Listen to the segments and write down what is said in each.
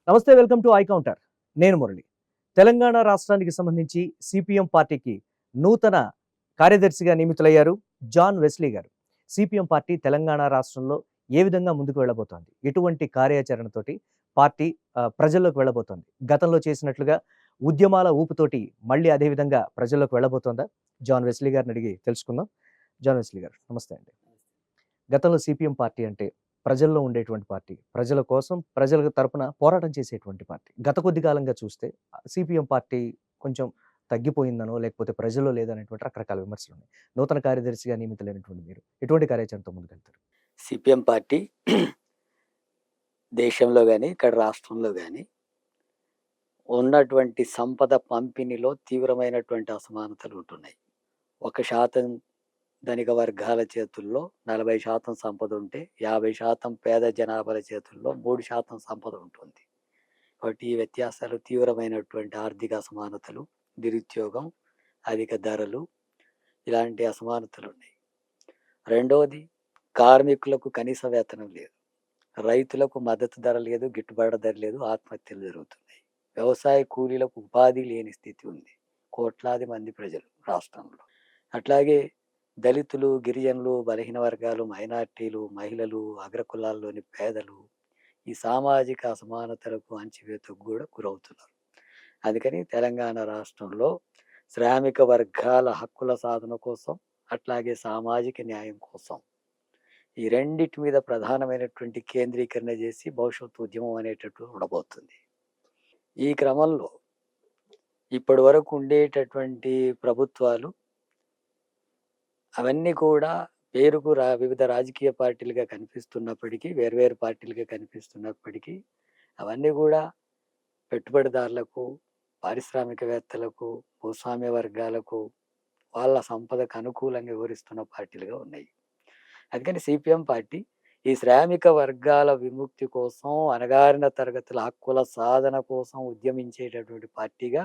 నమస్తే, welcome to I counter. నేను మురళి. తెలంగాణ రాష్ట్రానికి సంబంధించి సిపిఎం పార్టీకి నూతన కార్యదర్శిగా నియమితులయ్యారు జాన్ వెస్లీ గారు. సిపిఎం పార్టీ తెలంగాణ రాష్ట్రంలో ఏ విధంగా ముందుకు వెళ్ళబోతోంది, ఎటువంటి కార్యాచరణతోటి పార్టీ ప్రజల్లోకి వెళ్ళబోతోంది, గతంలో చేసినట్లుగా ఉద్యమాల ఊపుతోటి మళ్ళీ అదే విధంగా ప్రజల్లోకి వెళ్ళబోతోందా? జాన్ వెస్లీ గారిని అడిగి తెలుసుకుందాం. జాన్ వెస్లీ గారు, నమస్తే అండి. గతంలో సిపిఎం పార్టీ అంటే ప్రజల్లో ఉండేటువంటి పార్టీ, ప్రజల కోసం ప్రజల తరపున పోరాటం చేసేటువంటి పార్టీ. గత కొద్ది కాలంగా చూస్తే సిపిఎం పార్టీ కొంచెం తగ్గిపోయిందనో, లేకపోతే ప్రజల్లో లేదనేటువంటి రకరకాల విమర్శలున్నాయి. నూతన కార్యదర్శిగా నియమితులైనటువంటి మీరు ఎటువంటి కార్యాచరణతో ముందుకెళ్తారు? సిపిఎం పార్టీ దేశంలో కానీ ఇక్కడ రాష్ట్రంలో కానీ ఉన్నటువంటి సంపద పంపిణీలో తీవ్రమైనటువంటి అసమానతలు ఉంటున్నాయి. 1% ధనిక వర్గాల చేతుల్లో 40% సంపద ఉంటే 50% పేద జనాభాల చేతుల్లో 3% సంపద ఉంటుంది. కాబట్టి ఈ వ్యత్యాసాలు తీవ్రమైనటువంటి ఆర్థిక అసమానతలు, నిరుద్యోగం, అధిక ధరలు, ఇలాంటి అసమానతలు ఉన్నాయి. రెండవది, కార్మికులకు కనీస వేతనం లేదు, రైతులకు మద్దతు ధర లేదు, గిట్టుబాటు ధర లేదు, ఆత్మహత్యలు జరుగుతున్నాయి. వ్యవసాయ కూలీలకు ఉపాధి లేని స్థితి ఉంది కోట్లాది మంది ప్రజలు రాష్ట్రంలో. అట్లాగే దళితులు, గిరిజనులు, బలహీన వర్గాలు, మైనార్టీలు, మహిళలు, అగ్రకులాల్లోని పేదలు ఈ సామాజిక అసమానతలకు, అణచివేతకు కూడా గురవుతున్నారు. అందుకని తెలంగాణ రాష్ట్రంలో శ్రామిక వర్గాల హక్కుల సాధన కోసం, అట్లాగే సామాజిక న్యాయం కోసం ఈ రెండిటి మీద ప్రధానమైనటువంటి కేంద్రీకరణ చేసి భవిష్యత్తు ఉద్యమం అనేటట్టు ఉండబోతుంది. ఈ క్రమంలో ఇప్పటి వరకు ఉండేటటువంటి ప్రభుత్వాలు అవన్నీ కూడా పేరుకు వివిధ రాజకీయ పార్టీలుగా కనిపిస్తున్నప్పటికీ, వేర్వేరు పార్టీలుగా కనిపిస్తున్నప్పటికీ అవన్నీ కూడా పెట్టుబడిదారులకు, పారిశ్రామికవేత్తలకు, భూస్వామ్య వర్గాలకు, వాళ్ళ సంపదకు అనుకూలంగా వివరిస్తున్న పార్టీలుగా ఉన్నాయి. అందుకని సిపిఎం పార్టీ ఈ శ్రామిక వర్గాల విముక్తి కోసం, అణగారిన తరగతుల హక్కుల సాధన కోసం ఉద్యమించేటటువంటి పార్టీగా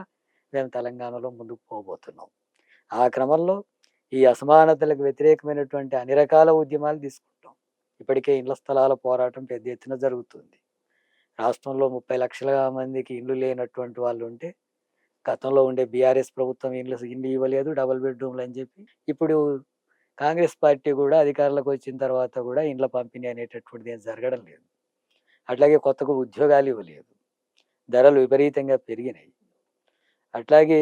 మేము తెలంగాణలో ముందుకు పోబోతున్నాం. ఆ క్రమంలో ఈ అసమానతలకు వ్యతిరేకమైనటువంటి అన్ని రకాల ఉద్యమాలు తీసుకుంటాం. ఇప్పటికే ఇళ్ల స్థలాల పోరాటం పెద్ద ఎత్తున జరుగుతుంది. రాష్ట్రంలో 30 లక్షల మందికి ఇల్లు లేనటువంటి వాళ్ళు ఉంటే, గతంలో ఉండే బీఆర్ఎస్ ప్రభుత్వం ఇల్లు ఇవ్వలేదు, డబుల్ బెడ్రూమ్లు అని చెప్పి. ఇప్పుడు కాంగ్రెస్ పార్టీ కూడా అధికారంలోకి వచ్చిన తర్వాత కూడా ఇండ్ల పంపిణీ అనేటటువంటిది ఏం జరగడం లేదు. అట్లాగే కొత్తగా ఉద్యోగాలు ఇవ్వలేదు, ధరలు విపరీతంగా పెరిగినాయి. అట్లాగే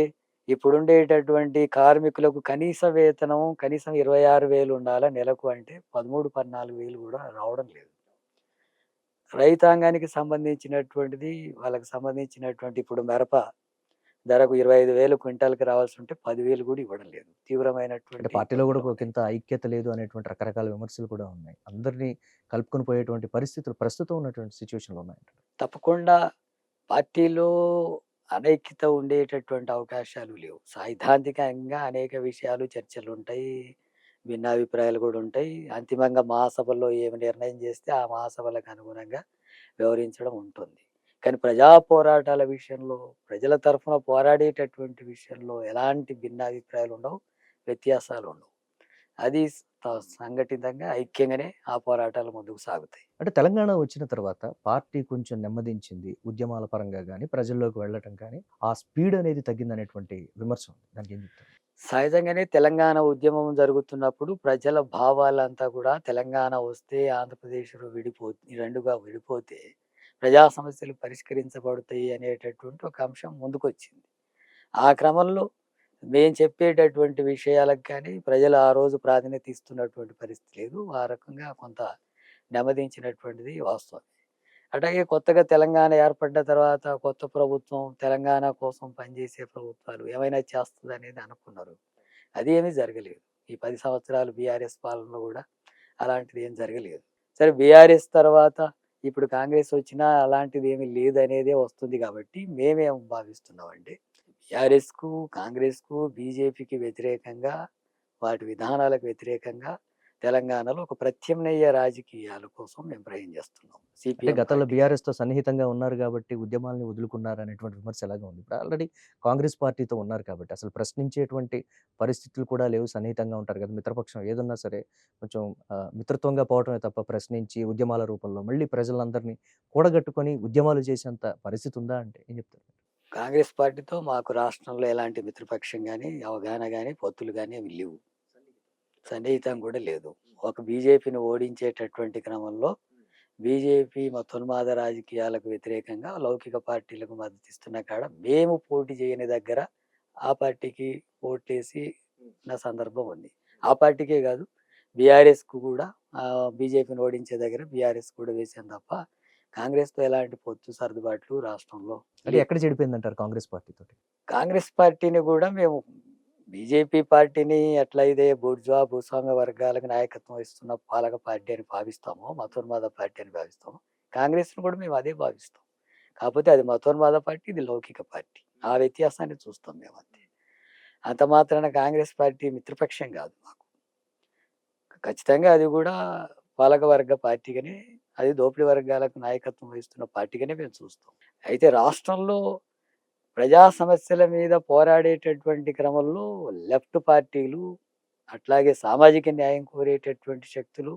ఇప్పుడుండేటటువంటి కార్మికులకు కనీస వేతనం కనీసం 26,000 ఉండాలా నెలకు, అంటే 13-14,000 కూడా రావడం లేదు. రైతాంగానికి సంబంధించినటువంటిది, వాళ్ళకి సంబంధించినటువంటి ఇప్పుడు మిరప ధరకు 25,000 క్వింటాల్కి రావాల్సి ఉంటే 10,000 కూడా ఇవ్వడం లేదు. అంటే తీవ్రమైనటువంటి పార్టీలో కూడా ఒకంత ఐక్యత లేదు అనేటువంటి రకరకాల విమర్శలు కూడా ఉన్నాయి. అందరినీ కలుపుకొని పోయేటువంటి పరిస్థితులు ప్రస్తుతం ఉన్నటువంటి సిచ్యువేషన్లో ఉన్నాయంట. తప్పకుండా పార్టీలో అనైక్యత ఉండేటటువంటి అవకాశాలు లేవు. సైద్ధాంతికంగా అనేక విషయాలు చర్చలు ఉంటాయి, భిన్నాభిప్రాయాలు కూడా ఉంటాయి. అంతిమంగా మహాసభల్లో ఏమి నిర్ణయం చేస్తే ఆ మహాసభలకు అనుగుణంగా వ్యవహరించడం ఉంటుంది. కానీ ప్రజా పోరాటాల విషయంలో, ప్రజల తరఫున పోరాడేటటువంటి విషయంలో ఎలాంటి భిన్నాభిప్రాయాలు ఉండవు, వ్యత్యాసాలు ఉండవు. అది సంఘటితంగా ఐక్యంగానే ఆ పోరాటాలు ముందుకు సాగుతాయి. అంటే తెలంగాణ వచ్చిన తర్వాత పార్టీ కొంచెం నెమ్మదించింది, ఉద్యమాల పరంగా కానీ, ప్రజల్లోకి వెళ్ళటం కానీ, ఆ స్పీడ్ అనేది తగ్గిందనేటువంటి విమర్శ ఉంది. దానికి ఏం చెప్తారు? సహజంగానే తెలంగాణ ఉద్యమం జరుగుతున్నప్పుడు ప్రజల భావాలంతా కూడా తెలంగాణ వస్తే ఆంధ్రప్రదేశ్ రెండుగా విడిపోతే ప్రజా సమస్యలు పరిష్కరించబడతాయి అనేటటువంటి ఒక అంశం ముందుకొచ్చింది. ఆ క్రమంలో మేము చెప్పేటటువంటి విషయాలకు కానీ ప్రజలు ఆ రోజు ప్రాధాన్యత ఇస్తున్నటువంటి పరిస్థితి లేదు. ఆ రకంగా కొంత నెమ్మదించినటువంటిది వాస్తవం. అట్లాగే కొత్తగా తెలంగాణ ఏర్పడ్డ తర్వాత కొత్త ప్రభుత్వం తెలంగాణ కోసం పనిచేసే ప్రభుత్వాలు ఏమైనా చేస్తుంది అనేది అనుకున్నారు. అది ఏమీ జరగలేదు. ఈ 10 సంవత్సరాలు బీఆర్ఎస్ పాలనలో కూడా అలాంటిది ఏం జరగలేదు. సరే, బీఆర్ఎస్ తర్వాత ఇప్పుడు కాంగ్రెస్ వచ్చినా అలాంటిది ఏమీ లేదనేదే వస్తుంది. కాబట్టి మేమేం భావిస్తున్నామంటే, బీఆర్ఎస్కు, కాంగ్రెస్కు, బీజేపీకి వ్యతిరేకంగా, వాటి విధానాలకు వ్యతిరేకంగా తెలంగాణలో ఒక ప్రత్యామ్నాయ రాజకీయాల కోసం మేము ప్రయత్నం చేస్తున్నాం. అంటే సిపిఎం గతంలో పార్టీ. బీఆర్ఎస్‌తో సన్నిహితంగా ఉన్నారు గాబట్టి, ఉద్యమాల్ని వదులుకున్నారు అనేటువంటి విమర్శ ఎలాగా ఉంది. ఇప్పుడు ఆల్రెడీ కాంగ్రెస్ పార్టీతో ఉన్నారు కాబట్టి, అసలు ప్రశ్నించేటువంటి పరిస్థితులు కూడా లేవు. సన్నిహితంగా ఉంటారు కదా! మిత్రపక్షం ఏదున్నా సరే కొంచెం మిత్రత్వంగా పోవటమే తప్ప ప్రశ్నించి ఉద్యమాల రూపంలో మళ్ళీ ప్రజలందరినీ కూడగట్టుకొని ఉద్యమాలు చేసేంత పరిస్థితి ఉందా అంటే ఏం చెప్తారు? కాంగ్రెస్ పార్టీతో మాకు రాష్ట్రంలో ఎలాంటి మిత్రపక్షం గాని, అవగాహన గాని, పొత్తులు గాని అవి లేవు. సన్నిహితం కూడా లేదు. ఒక బీజేపీని ఓడించేటటువంటి క్రమంలో బీజేపీ మతోన్మాద రాజకీయాలకు వ్యతిరేకంగా లౌకిక పార్టీలకు మద్దతిస్తున్న కాడ మేము పోటీ చేయని దగ్గర ఆ పార్టీకి ఓట్లేసి నా సందర్భం ఉంది. ఆ పార్టీకే కాదు, బీఆర్ఎస్‌కు కూడా బీజేపీని ఓడించే దగ్గర బీఆర్ఎస్ కూడా వేసాను తప్ప కాంగ్రెస్‌తో ఎలాంటి పొత్తు సర్దుబాట్లు రాష్ట్రంలో అంటే లేవు. ఎక్కడ చెడిపోయిందంటారు కాంగ్రెస్ పార్టీతోటి? కాంగ్రెస్ పార్టీని కూడా మేము బీజేపీ పార్టీని ఎట్లయితే భూస్వామ్య వర్గాలకు నాయకత్వం ఇస్తున్న పాలక పార్టీ అని భావిస్తామో, మతోన్మాద పార్టీ అని భావిస్తామో, కాంగ్రెస్‌ని కూడా మేము అదే భావిస్తాం. కాకపోతే అది మతోన్మాద పార్టీ, ఇది లౌకిక పార్టీ. ఆ వ్యత్యాసాన్ని చూస్తాం మేమంతే. అంత మాత్రాన కాంగ్రెస్ పార్టీ మిత్రపక్షం కాదు మాకు. ఖచ్చితంగా అది కూడా పాలకవర్గ పార్టీగానే, అది దోపిడీ వర్గాలకు నాయకత్వం వహిస్తున్న పార్టీగానే మేము చూస్తాం. అయితే రాష్ట్రంలో ప్రజా సమస్యల మీద పోరాడేటటువంటి క్రమంలో లెఫ్ట్ పార్టీలు, అట్లాగే సామాజిక న్యాయం కోరేటటువంటి శక్తులు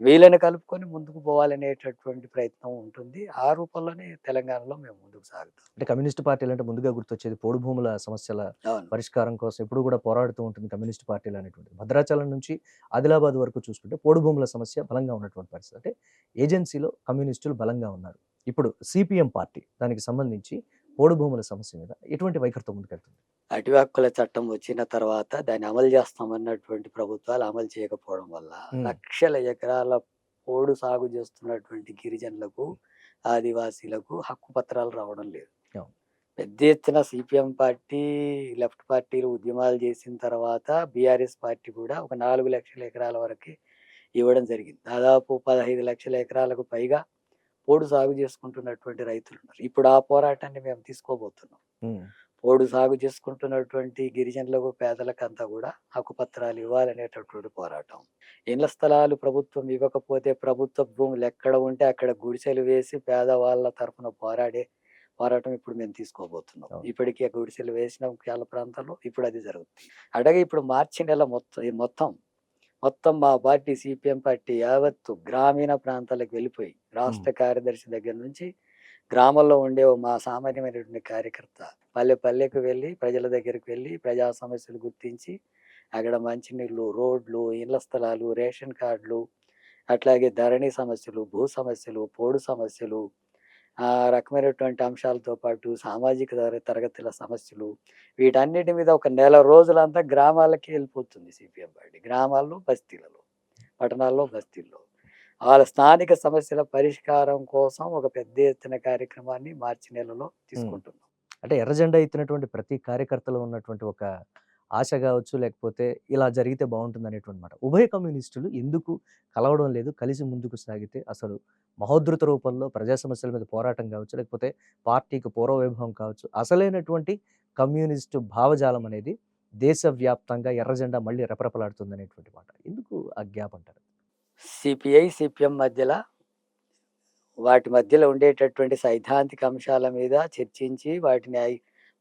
వీళ్ళని కలుపుకొని ముందుకు పోవాలనేటటువంటి ప్రయత్నం ఉంటుంది. ఆ రూపంలోనే తెలంగాణలో మేము ముందుకు సాగుతాం. అంటే కమ్యూనిస్ట్ పార్టీలంటే ముందుగా గుర్తొచ్చేది పోడు భూముల సమస్యల అవును. పరిష్కారం కోసం ఎప్పుడు కూడా పోరాడుతూ ఉంటుంది కమ్యూనిస్ట్ పార్టీలు అనేటువంటిది. భద్రాచలం నుంచి ఆదిలాబాద్ వరకు చూసుకుంటే పోడు భూముల సమస్య బలంగా ఉన్నటువంటి పరిస్థితి. అంటే ఏజెన్సీలో కమ్యూనిస్టులు బలంగా ఉన్నారు. ఇప్పుడు సిపిఎం పార్టీ దానికి సంబంధించి పోడు భూముల సమస్య మీద ఎటువంటి వైఖరితో ముందుకెళ్తుంది? అటవీ హక్కుల చట్టం వచ్చిన తర్వాత దాన్ని అమలు చేస్తామన్నటువంటి ప్రభుత్వాలు అమలు చేయకపోవడం వల్ల హ్మ్. లక్షల ఎకరాల పోడు సాగు చేస్తున్నటువంటి గిరిజనులకు, ఆదివాసీలకు హక్కు పత్రాలు రావడం లేదు. అవును. పెద్ద ఎత్తున సిపిఎం పార్టీ, లెఫ్ట్ పార్టీలు ఉద్యమాలు చేసిన తర్వాత బీఆర్ఎస్ పార్టీ కూడా ఒక 4,00,000 ఎకరాల వరకి ఇవ్వడం జరిగింది. దాదాపు 15 లక్షల ఎకరాలకు పైగా పోడు సాగు చేసుకుంటున్నటువంటి రైతులున్నారు. ఇప్పుడు ఆ పోరాటాన్ని మేము తీసుకోబోతున్నాం. హ్మ్. పోడు సాగు చేసుకుంటున్నటువంటి గిరిజనులకు, పేదలకంతా కూడా హక్కుపత్రాలు ఇవ్వాలనేటటువంటి పోరాటం. ఇళ్ల స్థలాలు ప్రభుత్వం ఇవ్వకపోతే ప్రభుత్వ భూములు ఎక్కడ ఉంటే అక్కడ గుడిసెలు వేసి పేదవాళ్ళ తరఫున పోరాటం ఇప్పుడు మేము తీసుకోబోతున్నాం. అవును. ఇప్పటికే గుడిసెలు వేసినాం చాలా ప్రాంతాల్లో. ఇప్పుడు అది జరుగుతుంది. అట్లాగే ఇప్పుడు మార్చి నెల మొత్తం మా పార్టీ సిపిఎం పార్టీ యావత్తు గ్రామీణ ప్రాంతాలకు వెళ్ళిపోయి హ్మ్. రాష్ట్ర కార్యదర్శి దగ్గర నుంచి గ్రామంలో ఉండే ఓ మా సామాన్యమైనటువంటి కార్యకర్త పల్లె పల్లెకు వెళ్ళి ప్రజల దగ్గరికి వెళ్ళి ప్రజా సమస్యలు గుర్తించి అక్కడ మంచినీళ్ళు, రోడ్లు, ఇళ్ల స్థలాలు, రేషన్ కార్డులు, అట్లాగే ధరణి సమస్యలు, భూ సమస్యలు, పోడు సమస్యలు, ఆ రకమైనటువంటి అంశాలతో పాటు సామాజిక తరగతుల సమస్యలు, వీటన్నిటి మీద ఒక నెల రోజులంతా గ్రామాలకి వెళ్ళిపోతుంది సిపిఎం పార్టీ. గ్రామాల్లో, బస్తీలలో, పట్టణాల్లో, బస్తీల్లో వాళ్ళ స్థానిక సమస్యల పరిష్కారం కోసం ఒక పెద్ద ఎత్తున కార్యక్రమాన్ని మార్చి నెలలో హ్మ్. తీసుకుంటున్నాం. అంటే ఎర్ర జెండా ఎత్తినటువంటి ప్రతి కార్యకర్తలో ఉన్నటువంటి ఒక ఆశ గావచ్చు, లేకపోతే ఇలా జరిగితే బావుంటుందనేటువంటి మాట. ఉభయ కమ్యూనిస్టులు ఎందుకు కలవడం లేదు? కలిసి ముందుకు సాగితే అసలు మహోద్ధృత రూపంలో ప్రజా సమస్యల మీద పోరాటం గావచ్చు, లేకపోతే పార్టీకి పూర్వ వైభవం కావచ్చు, అసలైనటువంటి కమ్యూనిస్టు భావజాలం అనేది దేశవ్యాప్తంగా ఎర్ర జెండా మళ్ళీ రెపరెపలాడుతుందనేటువంటి మాట. ఎందుకు ఆ గ్యాప్ అంటారు? సిపిఐ, సిపిఎం వాటి మధ్యలో ఉండేటటువంటి సైద్ధాంతిక అంశాల మీద చర్చించి వాటిని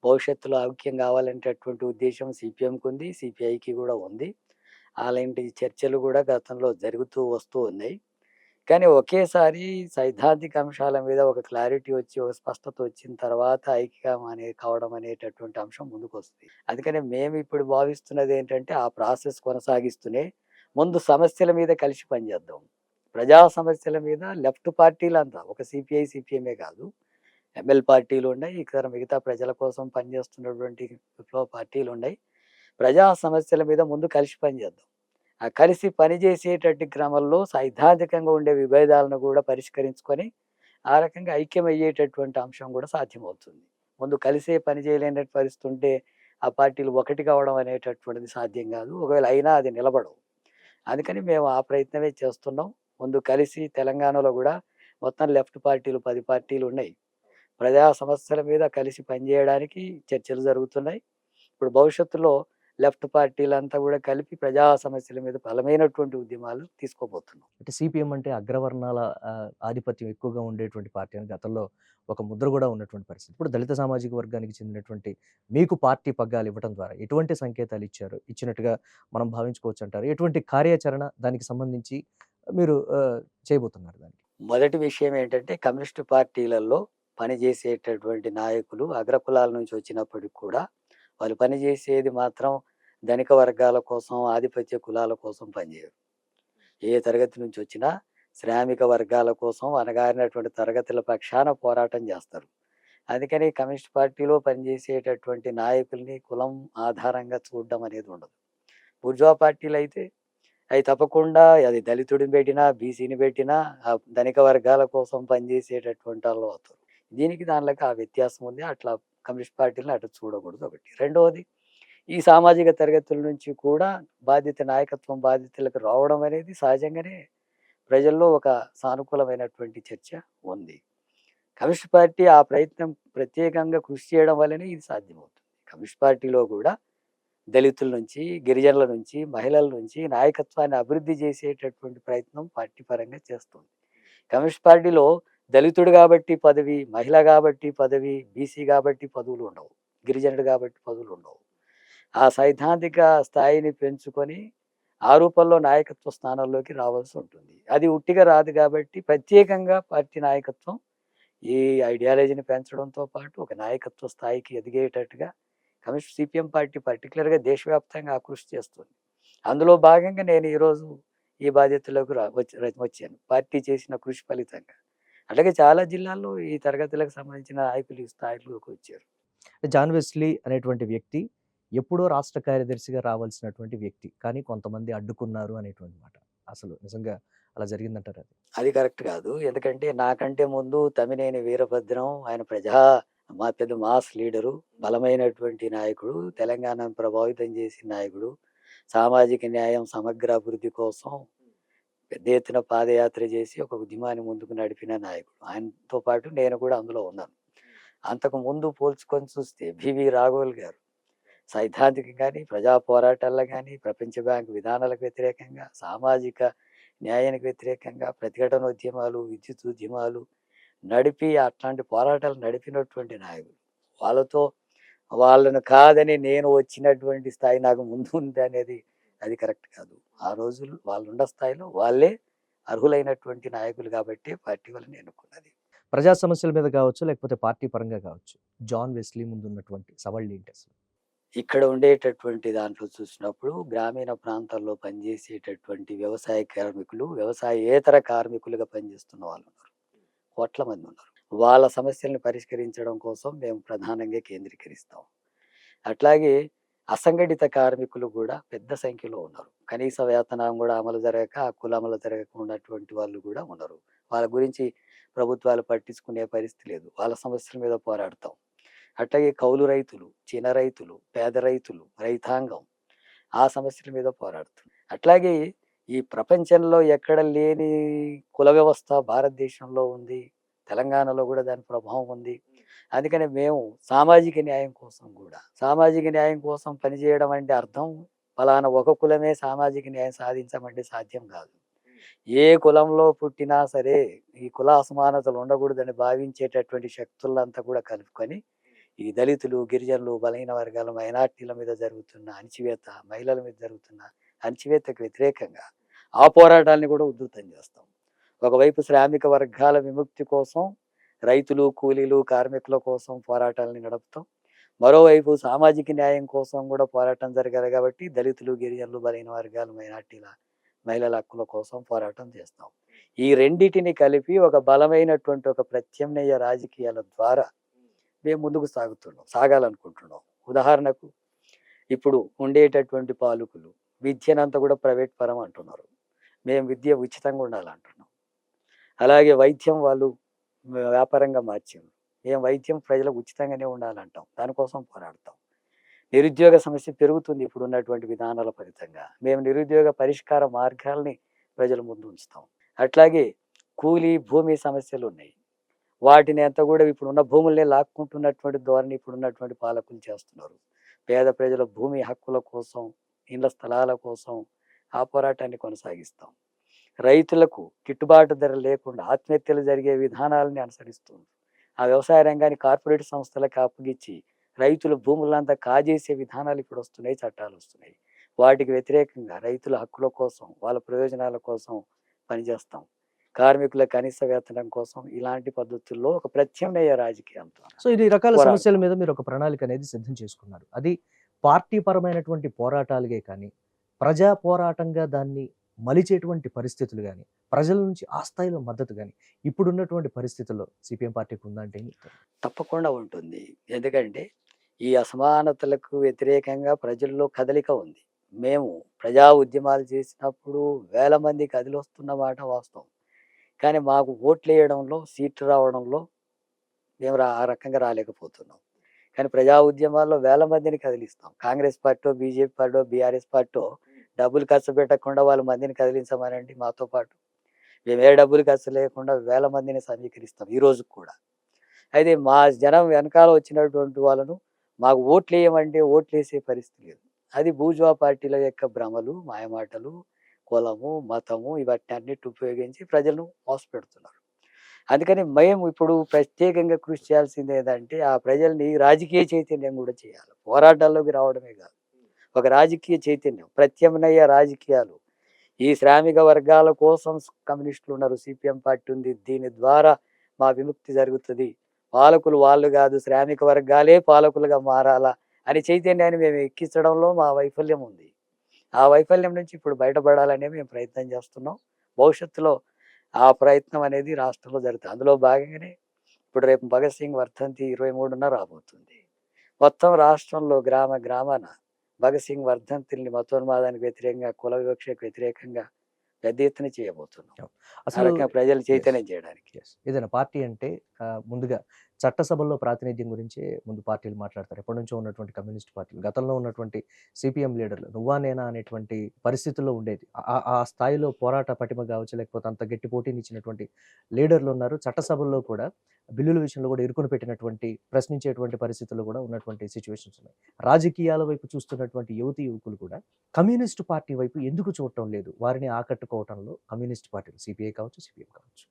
భవిష్యత్తులో ఐక్యం కావాలనేటటువంటి ఉద్దేశం సిపిఎంకి ఉంది, సిపిఐకి కూడా ఉంది. అలాంటి చర్చలు కూడా గతంలో జరుగుతూ వస్తూ ఉన్నాయి. కానీ ఒకేసారి సైద్ధాంతిక అంశాల మీద ఒక క్లారిటీ వచ్చి, ఒక స్పష్టత వచ్చిన తర్వాత ఐక్యం కావడం అనేటటువంటి అంశం ముందుకొస్తుంది. అందుకని మేము ఇప్పుడు భావిస్తున్నది ఏంటంటే, ఆ ప్రాసెస్ కొనసాగిస్తూనే ముందు సమస్యల మీద కలిసి పనిచేద్దాం. ప్రజా సమస్యల మీద లెఫ్ట్ పార్టీలంతా, ఒక సిపిఐ, సిపిఎంఏ కాదు, ఎంఎల్ పార్టీలు ఉన్నాయి, ఇతర మిగతా ప్రజల కోసం పనిచేస్తున్నటువంటి విప్లవ పార్టీలు ఉన్నాయి. ప్రజా సమస్యల మీద ముందు కలిసి పనిచేద్దాం. ఆ కలిసి పనిచేసేటట్టి క్రమంలో సైద్ధాంతికంగా ఉండే విభేదాలను కూడా పరిష్కరించుకొని, ఆ రకంగా ఐక్యమయ్యేటటువంటి అంశం కూడా సాధ్యమవుతుంది. ముందు కలిసే పని చేయలేని పరిస్థితి ఉంటే, ఆ పార్టీలు ఒకటి కావడం అనేటటువంటిది సాధ్యం కాదు. ఒకవేళ అయినా అది నిలబడవు. అందుకని మేము ఆ ప్రయత్నమే చేస్తున్నాం. ముందు కలిసి తెలంగాణలో కూడా మొత్తం లెఫ్ట్ పార్టీలు 10 పార్టీలు ఉన్నాయి. ప్రజా సమస్యల మీద కలిసి పనిచేయడానికి చర్చలు జరుగుతున్నాయి. ఇప్పుడు భవిష్యత్తులో లెఫ్ట్ పార్టీలంతా కూడా కలిపి ప్రజా సమస్యల మీద బలమైనటువంటి ఉద్యమాలు తీసుకోబోతున్నాం. అంటే సిపిఎం అంటే అగ్రవర్ణాల ఆధిపత్యం ఎక్కువగా ఉండేటువంటి పార్టీ అని గతంలో ఒక ముద్ర కూడా ఉన్నటువంటి పరిస్థితి. ఇప్పుడు దళిత సామాజిక వర్గానికి చెందినటువంటి మీకు పార్టీ పగ్గాలు ఇవ్వడం ద్వారా ఎటువంటి సంకేతాలు ఇచ్చారు? ఇచ్చినట్టుగా మనం భావించుకోవచ్చు అంటారు. ఎటువంటి కార్యాచరణ దానికి సంబంధించి మీరు చేయబోతున్నారు దానికి? మొదటి విషయం ఏంటంటే కమ్యూనిస్టు పార్టీలలో పనిచేసేటటువంటి నాయకులు అగ్రకులాల నుంచి వచ్చినప్పటికి కూడా వాళ్ళు పనిచేసేది మాత్రం ధనిక వర్గాల కోసం, ఆధిపత్య కులాల కోసం పనిచేయరు. ఏ తరగతి నుంచి వచ్చినా శ్రామిక వర్గాల కోసం అణగారినటువంటి తరగతుల పక్షాన పోరాటం చేస్తారు. అందుకని కమ్యూనిస్ట్ పార్టీలో పనిచేసేటటువంటి నాయకుల్ని కులం ఆధారంగా చూడడం అనేది ఉండదు. బూర్జువా పార్టీలు అయితే అవి తప్పకుండా అది దళితుడిని పెట్టినా, బీసీని పెట్టినా ధనిక వర్గాల కోసం పనిచేసేటటువంటి వాళ్ళు అవుతారు. దీనికి దానిలోకి ఆ వ్యత్యాసం ఉంది. అట్లా కమ్యూనిస్ట్ పార్టీలను అటు చూడకూడదు ఒకటి. రెండవది ఈ సామాజిక తరగతుల నుంచి కూడా నాయకత్వం బాధ్యతలకు రావడం అనేది సహజంగానే ప్రజల్లో ఒక సానుకూలమైనటువంటి చర్చ ఉంది. కమ్యూనిస్ట్ పార్టీ ఆ ప్రయత్నం ప్రత్యేకంగా కృషి చేయడం వల్లనే ఇది సాధ్యమవుతుంది. కమ్యూనిస్ట్ పార్టీలో కూడా దళితుల నుంచి, గిరిజనుల నుంచి, మహిళల నుంచి నాయకత్వాన్ని అభివృద్ధి చేసేటటువంటి ప్రయత్నం పార్టీ పరంగా చేస్తుంది. కమ్యూనిస్ట్ పార్టీలో దళితుడు కాబట్టి పదవి, మహిళ కాబట్టి పదవి, బీసీ కాబట్టి పదవులు ఉండవు, గిరిజనుడు కాబట్టి పదవులు ఉండవు. ఆ సైద్ధాంతిక స్థాయిని పెంచుకొని ఆ రూపంలో నాయకత్వ స్థానాల్లోకి రావాల్సి ఉంటుంది. అది ఉట్టిగా రాదు కాబట్టి ప్రత్యేకంగా పార్టీ నాయకత్వం ఈ ఐడియాలజీని పెంచడంతో పాటు ఒక నాయకత్వ స్థాయికి ఎదిగేటట్టుగా కమ్యూనిస్ట్ సిపిఎం పార్టీ పర్టికులర్గా దేశవ్యాప్తంగా కృషి చేస్తుంది. అందులో భాగంగా నేను ఈరోజు ఈ బాధ్యతలోకి వచ్చాను పార్టీ చేసిన కృషి ఫలితంగా. అలాగే చాలా జిల్లాల్లో ఈ తరగతులకు సంబంధించిన నాయకులు ఈ స్థాయిలోకి వచ్చారు. జాన్ వెస్లీ అనేటువంటి వ్యక్తి ఎప్పుడో రాష్ట్ర కార్యదర్శిగా రావాల్సినటువంటి వ్యక్తి. కానీ కొంతమంది అడ్డుకున్నారు అనేటువంటి మాట. అసలు నిజంగా అలా జరిగిందంటారా? అది కరెక్ట్ కాదు. ఎందుకంటే నాకంటే ముందు తమ్మినేని వీరభద్రం ఆయన పెద్ద మాస్ లీడరు, బలమైనటువంటి నాయకుడు, తెలంగాణను ప్రభావితం చేసిన నాయకుడు, సామాజిక న్యాయం, సమగ్ర అభివృద్ధి కోసం పెద్ద ఎత్తున పాదయాత్ర చేసి ఒక ఉద్యమాన్ని ముందుకు నడిపిన నాయకుడు. ఆయనతో పాటు నేను కూడా అందులో ఉన్నాను. అంతకు ముందు పోల్చుకొని చూస్తే బివి రాఘవులు గారు సైద్ధాంతికంగాని, ప్రజా పోరాటాల్లో కానీ, ప్రపంచ బ్యాంకు విధానాలకు వ్యతిరేకంగా, సామాజిక న్యాయానికి వ్యతిరేకంగా ప్రతిఘటనోద్యమాలు, విద్యుత్ ఉద్యమాలు నడిపి అట్లాంటి పోరాటాలు నడిపినటువంటి నాయకులు. వాళ్ళను కాదని నేను వచ్చినటువంటి స్థాయి నాకు ముందు ఉంది అనేది అది కరెక్ట్ కాదు. ఆ రోజులు వాళ్ళున్న స్థాయిలో వాళ్ళే అర్హులైనటువంటి నాయకులు కాబట్టి పార్టీ వాళ్ళని ఎన్నుకున్నది. ప్రజా సమస్యల మీద కావచ్చు, లేకపోతే పార్టీ పరంగా కావచ్చు, జాన్ వెస్లీ ముందు ఉన్నటువంటి సవాళ్ళు ఏంటి అసలు? ఇక్కడ ఉండేటటువంటి దాంట్లో చూసినప్పుడు గ్రామీణ ప్రాంతాల్లో పనిచేసేటటువంటి వ్యవసాయ కార్మికులు, వ్యవసాయేతర కార్మికులుగా పనిచేస్తున్న వాళ్ళు ఉన్నారు. కోట్ల మంది ఉన్నారు. వాళ్ళ సమస్యల్ని పరిష్కరించడం కోసం మేము ప్రధానంగా కేంద్రీకరిస్తాం. అట్లాగే అసంఘటిత కార్మికులు కూడా పెద్ద సంఖ్యలో ఉన్నారు. కనీస వేతనం కూడా అమలు జరగక, హక్కులు అమలు జరగక ఉన్నటువంటి వాళ్ళు కూడా ఉన్నారు. వాళ్ళ గురించి ప్రభుత్వాలు పట్టించుకునే పరిస్థితి లేదు. వాళ్ళ సమస్యల మీద పోరాడతాం. అట్లాగే కౌలు రైతులు, చిన్న రైతులు, పేద రైతులు, రైతాంగం ఆ సమస్యల మీద పోరాడుతుంది. అట్లాగే ఈ ప్రపంచంలో ఎక్కడ లేని కుల వ్యవస్థ భారతదేశంలో ఉంది. తెలంగాణలో కూడా దాని ప్రభావం ఉంది. అందుకని మేము సామాజిక న్యాయం కోసం పనిచేయడం అంటే అర్థం ఫలానా ఒక కులమే సామాజిక న్యాయం సాధించమంటే సాధ్యం కాదు. ఏ కులంలో పుట్టినా సరే ఈ కుల అసమానతలు ఉండకూడదని భావించేటటువంటి శక్తులంతా కూడా కలుపుకొని ఈ దళితులు, గిరిజనులు, బలహీన వర్గాల, మైనార్టీల మీద జరుగుతున్న అణచివేత, మహిళల మీద జరుగుతున్న అణచివేతకు వ్యతిరేకంగా ఆ పోరాటాన్ని కూడా ఉధృతం చేస్తాం. ఒకవైపు శ్రామిక వర్గాల విముక్తి కోసం రైతులు, కూలీలు, కార్మికుల కోసం పోరాటాలని నడుపుతాం. మరోవైపు సామాజిక న్యాయం కోసం కూడా పోరాటం జరగాలి కాబట్టి దళితులు, గిరిజనులు, బలహీన వర్గాలు, మహిళల హక్కుల కోసం పోరాటం చేస్తాం. ఈ రెండిటిని కలిపి ఒక బలమైనటువంటి ఒక ప్రత్యామ్నాయ రాజకీయాల ద్వారా మేము ముందుకు సాగాలనుకుంటున్నాం. ఉదాహరణకు ఇప్పుడు ఉండేటటువంటి పాలకులు విద్యనంతా కూడా ప్రైవేట్ పరం అంటున్నారు. మేము విద్య ఉచితంగా ఉండాలంటున్నాం. అలాగే వైద్యం వాళ్ళు వ్యాపారంగా మార్చారు. మేము వైద్యం ప్రజలకు ఉచితంగానే ఉండాలంటాం. దానికోసం పోరాడతాం. నిరుద్యోగ సమస్య పెరుగుతుంది ఇప్పుడు ఉన్నటువంటి విధానాల ఫలితంగా. మేము నిరుద్యోగ పరిష్కార మార్గాల్ని ప్రజల ముందు ఉంచుతాం. అట్లాగే కూలీ, భూమి సమస్యలు ఉన్నాయి. వాటిని అంతా కూడా ఇప్పుడున్న భూముల్ని లాక్కుంటున్నటువంటి ధోరణి ఇప్పుడున్నటువంటి పాలకులు చేస్తున్నారు. పేద ప్రజల భూమి హక్కుల కోసం, ఇళ్ల స్థలాల కోసం ఆ పోరాటాన్ని కొనసాగిస్తాం. రైతులకు గిట్టుబాటు ధర లేకుండా ఆత్మహత్యలు జరిగే విధానాలని అనుసరిస్తుంది. ఆ వ్యవసాయ రంగాన్ని కార్పొరేట్ సంస్థలకు అప్పగిచ్చి రైతుల భూములంతా కాజేసే విధానాలు ఇప్పుడు వస్తున్నాయి, చట్టాలు వస్తున్నాయి. వాటికి వ్యతిరేకంగా రైతుల హక్కుల కోసం, వాళ్ళ ప్రయోజనాల కోసం పనిచేస్తాం. కార్మికుల కనీస వేతనం కోసం ఇలాంటి పద్ధతుల్లో ఒక ప్రత్యామ్నాయ రాజకీయంతో సో ఇది రకాల సమస్యల పోరాడతాం. మీద మీరు ఒక ప్రణాళిక అనేది సిద్ధం చేసుకున్నారు. అది పార్టీ పరమైనటువంటి పోరాటాలుగే కానీ, ప్రజా పోరాటంగా దాన్ని మలిచేటువంటి పరిస్థితులు గాని, ప్రజల నుంచి ఆ స్థాయిలో మద్దతు గాని, ఇప్పుడున్నటువంటి పరిస్థితుల్లో సిపిఎం పార్టీకి ఉందంటే ఏం చెప్తారు? తప్పకుండా ఉంటుంది. ఎందుకంటే ఈ అసమానతలకు వ్యతిరేకంగా ప్రజల్లో కదలిక ఉంది. మేము ప్రజా ఉద్యమాలు చేసినప్పుడు వేల మంది కదిలొస్తున్న మాట వాస్తవం. కానీ మాకు ఓట్లేయడంలో, సీట్లు రావడంలో మేము ఆ రకంగా రాలేకపోతున్నాం. కానీ ప్రజా ఉద్యమాల్లో వేల మందిని కదిలిస్తాం. కాంగ్రెస్ పార్టో, బీజేపీ పార్టో, బీఆర్ఎస్ పార్టో డబ్బులు ఖర్చు పెట్టకుండా వాళ్ళ మందిని కదిలించమనండి మాతో పాటు. మేము ఏ డబ్బులు ఖర్చు లేకుండా వేల మందిని సమీకరిస్తాం ఈ రోజుకి కూడా. అయితే మా జనం వెనకాల వచ్చినటువంటి వాళ్ళను మాకు ఓట్లేయమంటే ఓట్లేసే పరిస్థితి లేదు. అది బూర్జువా పార్టీల యొక్క భ్రమలు, మాయమాటలు, కులము, మతము ఇవన్నిటిని ఉపయోగించి ప్రజలను మోసపెడుతున్నారు. అందుకని మేము ఇప్పుడు ప్రత్యేకంగా కృషి చేయాల్సింది ఏదంటే ఆ ప్రజల్ని రాజకీయ చైతన్యం కూడా చేయాలి. పోరాటాల్లోకి రావడమే కాదు. ఒక రాజకీయ చైతన్యం, ప్రత్యామ్నాయ రాజకీయాలు. ఈ శ్రామిక వర్గాల కోసం కమ్యూనిస్టులు ఉన్నారు, సిపిఎం పార్టీ ఉంది. దీని ద్వారా మా విముక్తి జరుగుతది. పాలకులు వాళ్ళు కాదు, శ్రామిక వర్గాలే పాలకులుగా మారాలా అని చైతన్యాన్ని మేము ఎక్కించడంలో మా వైఫల్యం ఉంది. ఆ వైఫల్యం నుంచి ఇప్పుడు బయటపడాలనే మేము ప్రయత్నం చేస్తున్నాం. భవిష్యత్తులో ఆ ప్రయత్నం అనేది రాష్ట్రంలో జరుగుతుంది. అందులో భాగంగానే ఇప్పుడు రేపు భగత్ సింగ్ వర్ధంతి 23న రాబోతుంది. మొత్తం రాష్ట్రంలో గ్రామ గ్రామాన భగత్ సింగ్ వర్ధంతిని మతోన్మాదానికి వ్యతిరేకంగా, కుల వివక్షకు వ్యతిరేకంగా పెద్ద ఎత్తున చేయబోతున్నాం. ఆ అసలు రకంగా ప్రజలు యెస్. చైతన్యం చేయడానికి. యెస్. ఏదైనా పార్టీ అంటే ముందుగా చట్టసభల్లో ప్రాతినిధ్యం గురించే ముందు పార్టీలు మాట్లాడతారు. ఎప్పటినుంచో ఉన్నటువంటి కమ్యూనిస్ట్ పార్టీలు, గతంలో ఉన్నటువంటి సిపిఎం లీడర్లు నువ్వా నేనా అనేటువంటి పరిస్థితుల్లో ఉండేది. ఆ స్థాయిలో పోరాట పటిమ కావచ్చు, లేకపోతే అంత గట్టి పోటీనిచ్చినటువంటి లీడర్లు ఉన్నారు. చట్టసభల్లో కూడా బిల్లుల విషయంలో కూడా ఇరుకుని పెట్టినటువంటి, ప్రశ్నించేటువంటి పరిస్థితుల్లో కూడా ఉన్నటువంటి సిట్యుయేషన్స్ ఉన్నాయి. రాజకీయాల వైపు చూస్తున్నటువంటి యువతీ యువకులు కూడా కమ్యూనిస్ట్ పార్టీ వైపు ఎందుకు చూడటం లేదు? వారిని ఆకట్టుకోవటంలో కమ్యూనిస్ట్ పార్టీలు సిపిఐ కావచ్చు, సిపిఎం కావచ్చు.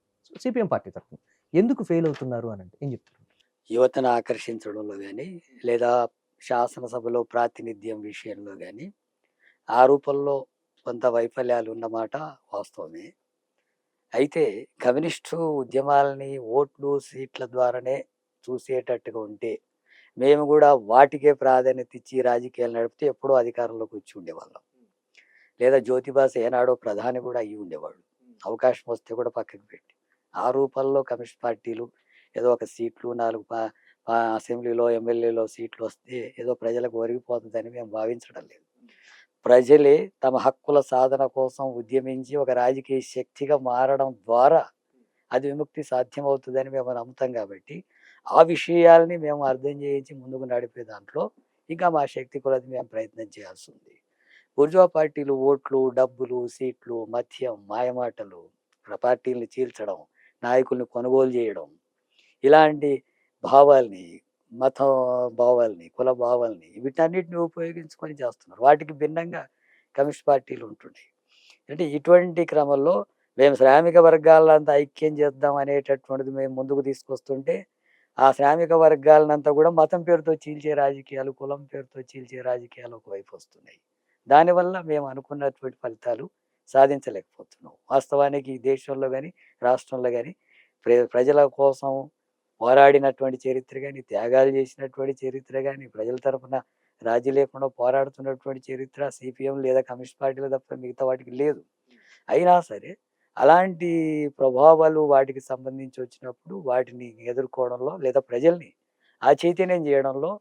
సిపిఎం పార్టీ తరఫున ఎందుకు ఫెయిల్ అవుతున్నారు అని అంటే ఏం చెప్తారు? యువతను ఆకర్షించడంలో గాని, లేదా శాసనసభలో ప్రాతినిధ్యం విషయంలో గాని, ఆ రూపంలో కొంత వైఫల్యాలు ఉన్నమాట వాస్తవమే. అయితే కమ్యూనిస్టు ఉద్యమాలని ఓట్లు, సీట్ల ద్వారానే చూసేటట్టుగా ఉంటే, మేము కూడా వాటికే ప్రాధాన్యత ఇచ్చి రాజకీయాలు నడిపితే ఎప్పుడో అధికారంలోకి వచ్చి ఉండేవాళ్ళం. లేదా జ్యోతిబాసు ఏనాడో ప్రధాని కూడా అయ్యి ఉండేవాడు. అవకాశం వస్తే కూడా పక్కకు పెట్టి. ఆ రూపంలో కమ్యూనిస్ట్ పార్టీలు ఏదో ఒక సీట్లు 4 అసెంబ్లీలో, ఎమ్మెల్యేలో సీట్లు వస్తే ఏదో ప్రజలకు ఒరిగిపోతుందని మేము భావించడం లేదు. ప్రజలే తమ హక్కుల సాధన కోసం ఉద్యమించి ఒక రాజకీయ శక్తిగా మారడం ద్వారా అది విముక్తి సాధ్యమవుతుందని మేము నమ్ముతాం కాబట్టి, ఆ విషయాల్ని మేము అర్థం చేయించి ముందుకు నడిపే దాంట్లో ఇంకా మా శక్తి కొలది మేము ప్రయత్నం చేయాల్సి ఉంది. బూర్జువా పార్టీలు ఓట్లు, డబ్బులు, సీట్లు, మద్యం, మాయమాటలు, పార్టీల్ని చీల్చడం, నాయకుల్ని కొనుగోలు చేయడం, ఇలాంటి భావాల్ని, మత భావాల్ని, కుల భావాల్ని వీటన్నిటిని ఉపయోగించుకొని చేస్తున్నారు. వాటికి భిన్నంగా కమ్యూనిస్ట్ పార్టీలు ఉంటున్నాయి. అంటే ఇటువంటి క్రమంలో మేము శ్రామిక వర్గాలంతా ఐక్యం చేద్దాం అనేటటువంటిది మేము ముందుకు తీసుకొస్తుంటే, ఆ శ్రామిక వర్గాలనంతా కూడా మతం పేరుతో చీల్చే రాజకీయాలు, కులం పేరుతో చీల్చే రాజకీయాలు ఒకవైపు వస్తున్నాయి. దానివల్ల మేము అనుకున్నటువంటి ఫలితాలు సాధించలేకపోతున్నాం. వాస్తవానికి ఈ దేశంలో గాని, రాష్ట్రంలో గాని ప్రజల కోసం పోరాడినటువంటి చరిత్ర గాని, త్యాగాలు చేసినటువంటి చరిత్ర గాని, ప్రజల తరపున రాజీ లేకుండా పోరాడుతున్నటువంటి చరిత్ర సిపిఎం లేదా కమ్యూనిస్ట్ పార్టీలు తప్ప మిగతా వాటికి లేదు. అయినా సరే అలాంటి ప్రభావాలు వాటికి సంబంధించి వచ్చినప్పుడు వాటిని ఎదుర్కోవడంలో లేదా ప్రజల్ని ఆ చైతన్యం చేయడంలో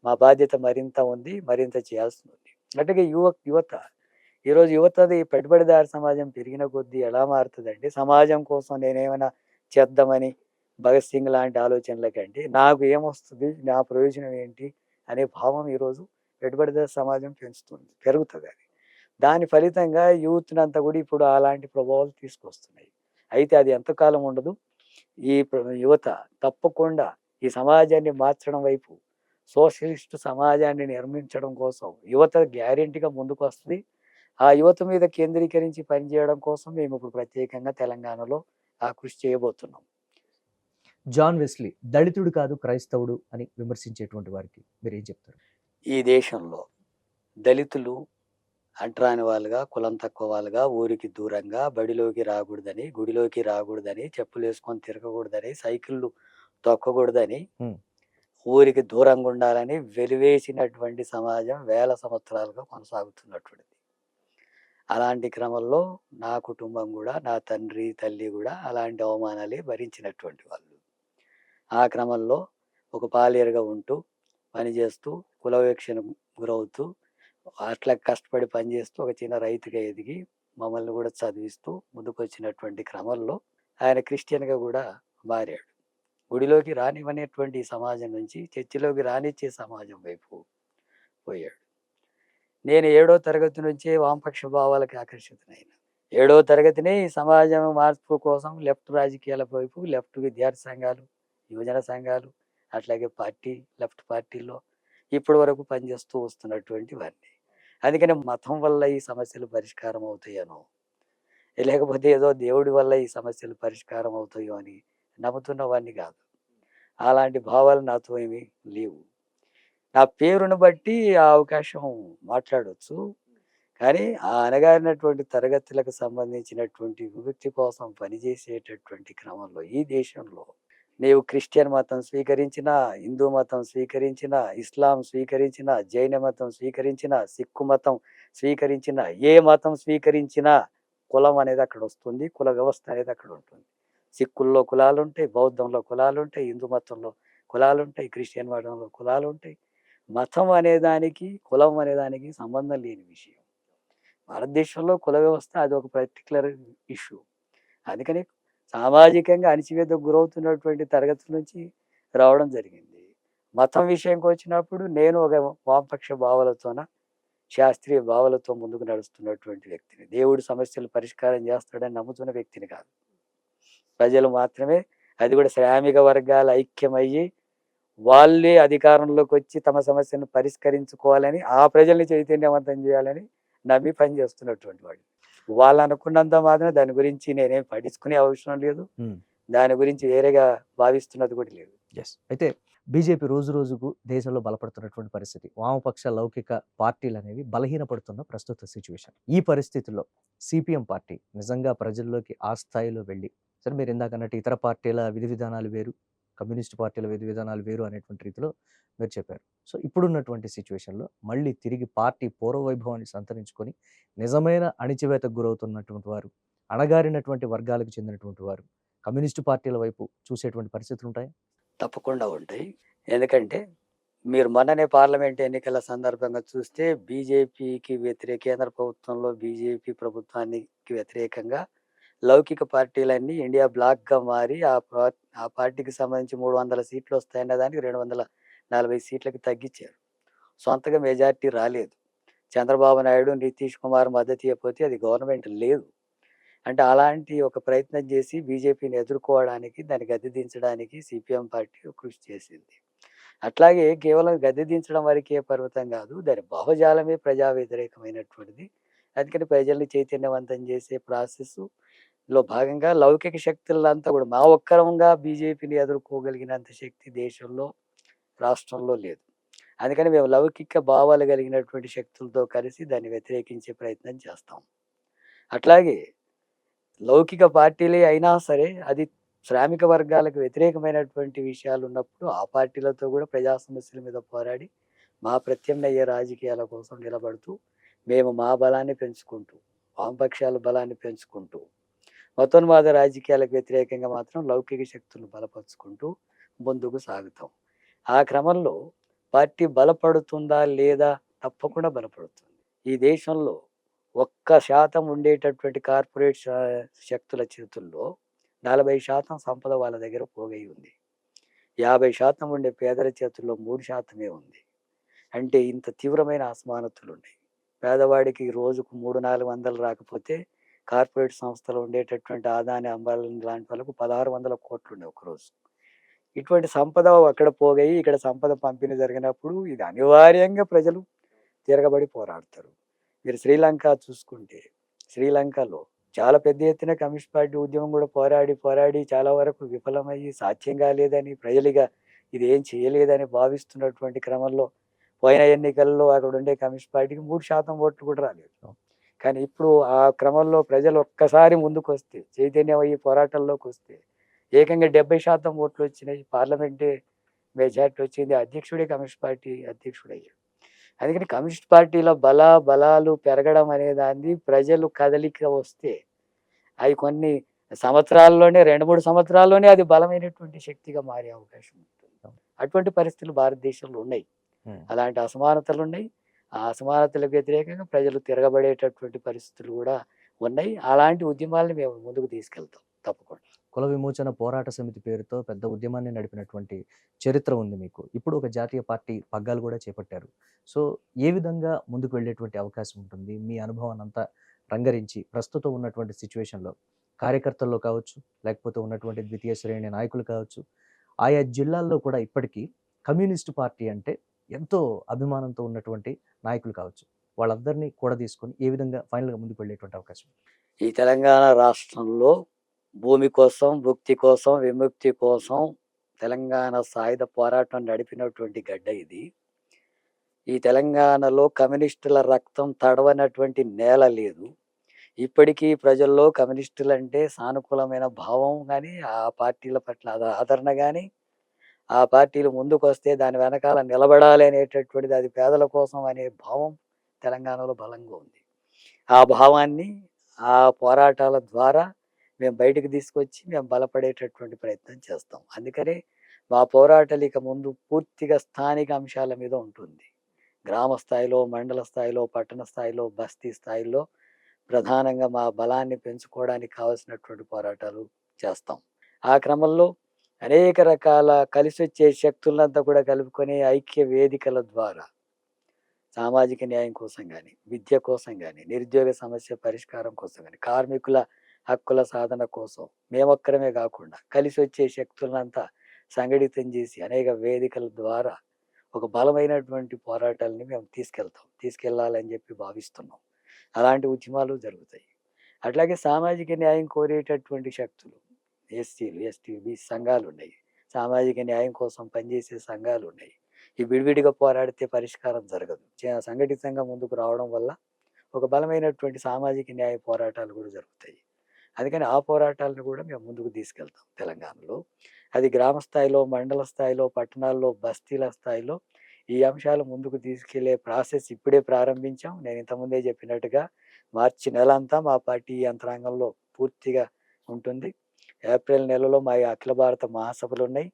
మా బాధ్యత మరింత ఉంది. మరింత చేయాల్సి ఉంది. అట్లాగే యువత ఈరోజు యువతది పెట్టుబడిదారు సమాజం పెరిగిన కొద్దీ ఎలా మారుతుందంటే, సమాజం కోసం నేనేమైనా చేద్దామని భగత్ సింగ్ లాంటి ఆలోచనల కంటే నాకు ఏమొస్తుంది, నా ప్రయోజనం ఏంటి అనే భావం ఈరోజు పెట్టుబడిదారు సమాజం పెరుగుతుంది అది. దాని ఫలితంగా యూత్‌నంతా కూడా ఇప్పుడు అలాంటి ప్రభావాలు తీసుకొస్తున్నాయి. అయితే అది ఎంతకాలం ఉండదు. యువత తప్పకుండా ఈ సమాజాన్ని మార్చడం వైపు, సోషలిస్ట్ సమాజాన్ని నిర్మించడం కోసం యువత గ్యారెంటీగా ముందుకొస్తది. ఆ యువత మీద కేంద్రీకరించి పనిచేయడం కోసం మేము ఇప్పుడు ప్రత్యేకంగా తెలంగాణలో ఆ కృషి చేయబోతున్నాం. జాన్ వెస్లీ దళితుడు కాదు క్రైస్తవుడు అని విమర్శించేటువంటి వారికి మీరు ఏం చెప్తారు? ఈ దేశంలో దళితులు అంటరాని వాళ్ళుగా, కులం తక్కువ వాళ్ళుగా, ఊరికి దూరంగా, బడిలోకి రాకూడదని, గుడిలోకి రాకూడదని, చెప్పులేసుకొని తిరగకూడదని, సైకిళ్ళు తొక్కకూడదని, ఉమ్. ఊరికి దూరంగా ఉండాలని వెలివేసినటువంటి సమాజం వేల సంవత్సరాలుగా కొనసాగుతున్నటువంటిది. అలాంటి క్రమంలో నా కుటుంబం కూడా, నా తండ్రి, తల్లి కూడా అలాంటి అవమానాలే భరించినటువంటి వాళ్ళు. ఆ క్రమంలో ఒక పాలేరుగా ఉంటూ, పనిచేస్తూ, కుల వివక్షకు గురవుతూ, అట్లా కష్టపడి పనిచేస్తూ ఒక చిన్న రైతుగా ఎదిగి మమ్మల్ని కూడా చదివిస్తూ ముందుకొచ్చినటువంటి క్రమంలో ఆయన క్రిస్టియన్‌గా కూడా మారాడు. గుడిలోకి రానివ్వనటువంటి ఈ సమాజం నుంచి చర్చిలోకి రానిచ్చే సమాజం వైపు పోయాడు. నేను 7వ తరగతి నుంచే వామపక్ష భావాలకు ఆకర్షితుడైనా. 7వ తరగతినే ఈ సమాజం మార్పు కోసం లెఫ్ట్ రాజకీయాల వైపు, లెఫ్ట్ విద్యార్థి సంఘాలు, యువజన సంఘాలు, అట్లాగే లెఫ్ట్ పార్టీల్లో ఇప్పటి వరకు పనిచేస్తూ వస్తున్నటువంటి వాడిని. అందుకని మతం వల్ల ఈ సమస్యలు పరిష్కారం అవుతాయనో, లేకపోతే ఏదో దేవుడి వల్ల ఈ సమస్యలు పరిష్కారం అవుతాయో అని నమ్ముతున్న వాడిని కాదు. అలాంటి భావాలు నాతో ఏమీ లేవు. నా పేరును బట్టి ఆ అవకాశం మాట్లాడొచ్చు. కానీ ఆ అణగారినటువంటి తరగతులకు సంబంధించినటువంటి విముక్తి కోసం పనిచేసేటటువంటి క్రమంలో ఈ దేశంలో నీవు క్రిస్టియన్ మతం స్వీకరించినా, హిందూ మతం స్వీకరించినా, ఇస్లాం స్వీకరించినా, జైన మతం స్వీకరించినా, సిక్కు మతం స్వీకరించినా, ఏ మతం స్వీకరించినా కులం అనేది అక్కడ వస్తుంది. కుల వ్యవస్థ అనేది అక్కడ ఉంటుంది. సిక్కుల్లో కులాలుంటాయి, బౌద్ధంలో కులాలుంటాయి, హిందూ మతంలో కులాలుంటాయి, క్రిస్టియన్ మతంలో కులాలుంటాయి. మతం అనేదానికి, కులం అనేదానికి సంబంధం లేని విషయం. భారతదేశంలో కుల వ్యవస్థ అది ఒక పర్టిక్యులర్ ఇష్యూ. అందుకని సామాజికంగా అణచివేతకు గురవుతున్నటువంటి తరగతుల నుంచి రావడం జరిగింది. మతం విషయంకి వచ్చినప్పుడు నేను ఒక వామపక్ష భావాలతోన, శాస్త్రీయ భావాలతో ముందుకు నడుస్తున్నటువంటి వ్యక్తిని. దేవుడు సమస్యలు పరిష్కారం చేస్తాడని నమ్ముతున్న వ్యక్తిని కాదు. ప్రజలు మాత్రమే, అది కూడా శ్రామిక వర్గాల ఐక్యమయ్యి వాళ్ళే అధికారంలోకి వచ్చి తమ సమస్యను పరిష్కరించుకోవాలని, ఆ ప్రజల్ని చైతన్యవంతం చేయాలని నమ్మి పనిచేస్తున్నటువంటి వాడు. వాళ్ళు అనుకున్నంత మాత్రం దాని గురించి నేనేం పట్టించుకునే అవసరం లేదు. దాని గురించి వేరేగా భావిస్తున్నది కూడా లేదు. అయితే బీజేపీ రోజు రోజుకు దేశంలో బలపడుతున్నటువంటి పరిస్థితి, వామపక్ష లౌకిక పార్టీలు అనేవి బలహీనపడుతున్న ప్రస్తుత సిచ్యువేషన్. ఈ పరిస్థితుల్లో సిపిఎం పార్టీ నిజంగా ప్రజల్లోకి ఆ స్థాయిలో వెళ్ళి, సరే మీరు ఇందాక అన్నట్టు ఇతర పార్టీల విధి విధానాలు వేరు, కమ్యూనిస్ట్ పార్టీల విధి విధానాలు వేరు అనేటువంటి రీతిలో మీరు చెప్పారు. సో ఇప్పుడున్నటువంటి సిచ్యువేషన్లో మళ్ళీ తిరిగి పార్టీ పూర్వ వైభవాన్ని సంతరించుకొని నిజమైన అణిచివేతకు గురవుతున్నటువంటి వారు, అణగారినటువంటి వర్గాలకు చెందినటువంటి వారు కమ్యూనిస్టు పార్టీల వైపు చూసేటువంటి పరిస్థితులు ఉంటాయి. తప్పకుండా ఉంటాయి. ఎందుకంటే మీరు మొన్ననే పార్లమెంట్ ఎన్నికల సందర్భంగా చూస్తే కేంద్ర ప్రభుత్వంలో బీజేపీ ప్రభుత్వానికి వ్యతిరేకంగా లౌకిక పార్టీలన్నీ ఇండియా బ్లాక్గా మారి ఆ పార్టీకి సంబంధించి 300 సీట్లు వస్తాయన్న దానికి 240 సీట్లకి తగ్గించారు. సొంతగా మెజార్టీ రాలేదు. చంద్రబాబు నాయుడు, నితీష్ కుమార్ మద్దతు ఇవ్వకపోతే అది గవర్నమెంట్ లేదు. అంటే అలాంటి ఒక ప్రయత్నం చేసి బీజేపీని ఎదుర్కోవడానికి, దాన్ని గద్దె దించడానికి సిపిఎం పార్టీ కృషి చేసింది. అట్లాగే కేవలం గద్దె దించడం వరకే పరిమితం కాదు, దాని భావజాలమే ప్రజా వ్యతిరేకమైనటువంటిది. అందుకని ప్రజల్ని చైతన్యవంతం చేసే ప్రాసెస్లో భాగంగా లౌకిక శక్తులంతా కూడా మా ఒక్కరంగా బీజేపీని ఎదుర్కోగలిగినంత శక్తి దేశంలో, రాష్ట్రంలో లేదు. అందుకని మేము లౌకిక భావాలు కలిగినటువంటి శక్తులతో కలిసి దాన్ని వ్యతిరేకించే ప్రయత్నం చేస్తాం. అట్లాగే లౌకిక పార్టీలే అయినా సరే అది శ్రామిక వర్గాలకు వ్యతిరేకమైనటువంటి విషయాలు ఉన్నప్పుడు ఆ పార్టీలతో కూడా ప్రజా సమస్యల మీద పోరాడి మా ప్రత్యామ్నాయ రాజకీయాల కోసం నిలబడుతూ మేము మా బలాన్ని పెంచుకుంటూ, వామపక్షాల బలాన్ని పెంచుకుంటూ, మతోన్మాద రాజకీయాలకు వ్యతిరేకంగా మాత్రం లౌకిక శక్తులను బలపరుచుకుంటూ ముందుకు సాగుతాం. ఆ క్రమంలో పార్టీ బలపడుతుందా లేదా? తప్పకుండా బలపడుతుంది. ఈ దేశంలో 1% ఉండేటటువంటి కార్పొరేట్ శక్తుల చేతుల్లో 40% సంపద వాళ్ళ దగ్గర పోగై ఉంది. 50% ఉండే పేదల చేతుల్లో 3% ఉంది. అంటే ఇంత తీవ్రమైన అసమానతలు ఉన్నాయి. పేదవాడికి రోజుకు 300-400 రాకపోతే కార్పొరేట్ సంస్థలు ఉండేటటువంటి అదాని, అంబానీ లాంటి వాళ్ళకు 1600 కోట్లు ఉండే ఒకరోజు. ఇటువంటి సంపద అక్కడ పోగయి ఇక్కడ సంపద పంపిణీ జరిగినప్పుడు ఇది అనివార్యంగా ప్రజలు తిరగబడి పోరాడతారు. మీరు శ్రీలంక చూసుకుంటే, శ్రీలంకలో చాలా పెద్ద ఎత్తున కమ్యూనిస్ట్ పార్టీ ఉద్యమం కూడా పోరాడి చాలా వరకు విఫలమయ్యి సాధ్యం కాలేదని ప్రజలుగా ఇది ఏం చేయలేదని భావిస్తున్నటువంటి క్రమంలో పోయిన ఎన్నికల్లో అక్కడ ఉండే కమ్యూనిస్ట్ పార్టీకి 3% ఓట్లు కూడా రాలేదు. కానీ ఇప్పుడు ఆ క్రమంలో ప్రజలు ఒక్కసారి ముందుకు వస్తే, చైతన్యం అయ్యి పోరాటంలోకి వస్తే ఏకంగా 70% ఓట్లు వచ్చినాయి. పార్లమెంటే మెజార్టీ వచ్చింది. అధ్యక్షుడే కమ్యూనిస్ట్ పార్టీ అధ్యక్షుడయ్యాడు. అందుకని కమ్యూనిస్ట్ పార్టీల బలాలు పెరగడం అనే దాన్ని ప్రజలు కదలిక వస్తే అవి కొన్ని సంవత్సరాల్లోనే 2-3 సంవత్సరాల్లోనే అది బలమైనటువంటి శక్తిగా మారే అవకాశం ఉంటుంది. అటువంటి పరిస్థితులు భారతదేశంలో ఉన్నాయి. అలాంటి అసమానతలు ఉన్నాయి. ఆ అసమానతలకు వ్యతిరేకంగా ప్రజలు తిరగబడేటటువంటి పరిస్థితులు కూడా ఉన్నాయి. అలాంటి ఉద్యమాలను మేము ముందుకు తీసుకెళ్తాం తప్పకుండా. కుల విమోచన పోరాట సమితి పేరుతో పెద్ద ఉద్యమాన్ని నడిపినటువంటి చరిత్ర ఉంది మీకు. ఇప్పుడు ఒక జాతీయ పార్టీ పగ్గాలు కూడా చేపట్టారు. సో, ఏ విధంగా ముందుకు వెళ్ళేటువంటి అవకాశం ఉంటుంది? మీ అనుభవాన్నంతా రంగరించి ప్రస్తుతం ఉన్నటువంటి సిట్యుయేషన్‌లో కార్యకర్తల్లో కావచ్చు, లేకపోతే ఉన్నటువంటి ద్వితీయ శ్రేణి నాయకులు కావచ్చు, ఆయా జిల్లాల్లో కూడా ఇప్పటికీ కమ్యూనిస్ట్ పార్టీ అంటే ఎంతో అభిమానంతో ఉన్నటువంటి నాయకులు కావచ్చు. వాళ్ళందరినీ కూడదీసుకొని ఏ విధంగా ఫైనల్‌గా ముందుకు వెళ్ళేటువంటి అవకాశం? ఈ తెలంగాణ రాష్ట్రంలో భూమి కోసం, భుక్తి కోసం, విముక్తి కోసం తెలంగాణ సాయుధ పోరాటం నడిపినటువంటి గడ్డ ఇది. ఈ తెలంగాణలో కమ్యూనిస్టుల రక్తం తడవనటువంటి నేల లేదు. ఇప్పటికీ ప్రజల్లో కమ్యూనిస్టులంటే సానుకూలమైన భావం గానీ, ఆ పార్టీల పట్ల ఆదరణ గానీ, ఆ పార్టీలు ముందుకొస్తే దాని వెనకాల నిలబడాలి అనేటటువంటిది, అది పేదల కోసం అనే భావం తెలంగాణలో బలంగా ఉంది. ఆ భావాన్ని ఆ పోరాటాల ద్వారా మేము బయటకు తీసుకొచ్చి మేము బలపడేటటువంటి ప్రయత్నం చేస్తాం. అందుకనే మా పోరాటాలు ఇక ముందు పూర్తిగా స్థానిక అంశాల మీద ఉంటుంది. గ్రామ స్థాయిలో, మండల స్థాయిలో, పట్టణ స్థాయిలో, బస్తీ స్థాయిలో ప్రధానంగా మా బలాన్ని పెంచుకోవడానికి కావాల్సినటువంటి పోరాటాలు చేస్తాం. ఆ క్రమంలో అనేక రకాల కలిసొచ్చే శక్తులంతా కూడా కలుపుకొని ఐక్య వేదికల ద్వారా సామాజిక న్యాయం కోసం కానీ, విద్య కోసం కానీ, నిరుద్యోగ సమస్య పరిష్కారం కోసం కానీ, కార్మికుల హక్కుల సాధన కోసం మేమొక్కరమే కాకుండా కలిసి వచ్చే శక్తులంతా సంఘటితం చేసి అనేక వేదికల ద్వారా ఒక బలమైనటువంటి పోరాటాలని మేము తీసుకెళ్ళాలని చెప్పి భావిస్తున్నాం. అలాంటి ఉద్యమాలు జరుగుతాయి. అట్లాగే సామాజిక న్యాయం కోరేటటువంటి శక్తులు, ఎస్సీలు, ఎస్టీ, బీసీ సంఘాలు ఉన్నాయి. సామాజిక న్యాయం కోసం పనిచేసే సంఘాలు ఉన్నాయి. ఈ విడివిడిగా పోరాడితే పరిష్కారం జరగదు. సంఘటితంగా ముందుకు రావడం వల్ల ఒక బలమైనటువంటి సామాజిక న్యాయ పోరాటాలు కూడా జరుగుతాయి. అందుకని ఆ పోరాటాలను కూడా మేము ముందుకు తీసుకెళ్తాం తెలంగాణలో. అది గ్రామ స్థాయిలో, మండల స్థాయిలో, పట్టణాల్లో, బస్తీల స్థాయిలో ఈ అంశాలు ముందుకు తీసుకెళ్లే ప్రాసెస్ ఇప్పుడే ప్రారంభించాం. నేను ఇంతకుముందే చెప్పినట్టుగా మార్చి నెలంతా మా పార్టీ యంత్రాంగంలో పూర్తిగా ఉంటుంది. ఏప్రిల్ నెలలో మా అఖిల భారత మహాసభలు ఉన్నాయి.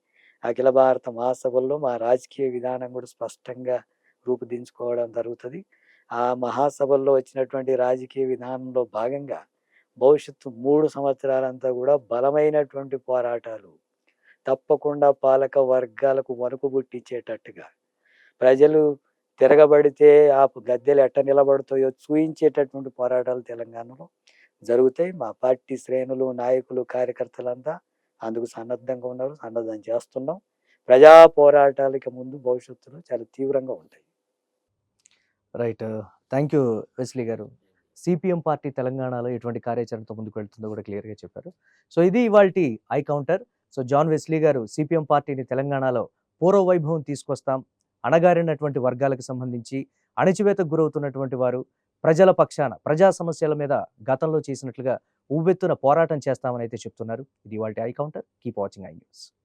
అఖిల భారత మహాసభల్లో మా రాజకీయ విధానం కూడా స్పష్టంగా రూపుదిద్దుకోవడం జరుగుతుంది. ఆ మహాసభల్లో వచ్చినటువంటి రాజకీయ విధానంలో భాగంగా భవిష్యత్తు 3 సంవత్సరాలంతా కూడా బలమైనటువంటి పోరాటాలు, తప్పకుండా పాలక వర్గాలకు వణుకు పుట్టించేటట్టుగా, ప్రజలు తిరగబడితే ఆ గద్దెలు ఎట్ట నిలబడతాయో చూయించేటటువంటి పోరాటాలు తెలంగాణలో జరుగుతాయి. మా పార్టీ శ్రేణులు, నాయకులు, కార్యకర్తలంతా అందుకు సన్నద్ధంగా ఉన్నారు, సన్నద్ధం చేస్తున్నాం. ప్రజా పోరాటాలకి ముందు భవిష్యత్తులో చాలా తీవ్రంగా ఉంటాయి. రైట్. థ్యాంక్ యూ వెస్లీ గారు. సిపిఎం పార్టీ తెలంగాణలో ఎటువంటి కార్యాచరణతో ముందుకు వెళ్తుందో కూడా క్లియర్‌గా చెప్పారు. సో, ఇది ఇవాల్టి ఐ కౌంటర్. సో, జాన్ వెస్లీ గారు సిపిఎం పార్టీని తెలంగాణలో పూర్వ వైభవం తీసుకొస్తాం, అణగారినటువంటి వర్గాలకు సంబంధించి అణచివేతకు గురవుతున్నటువంటి వారు ప్రజల పక్షాన ప్రజా సమస్యల మీద గతంలో చేసినట్లుగా ఉవ్వెత్తున పోరాటం చేస్తామని అయితే చెప్తున్నారు. ఇది ఇవాల్టి ఐ counter. Keep watching I news.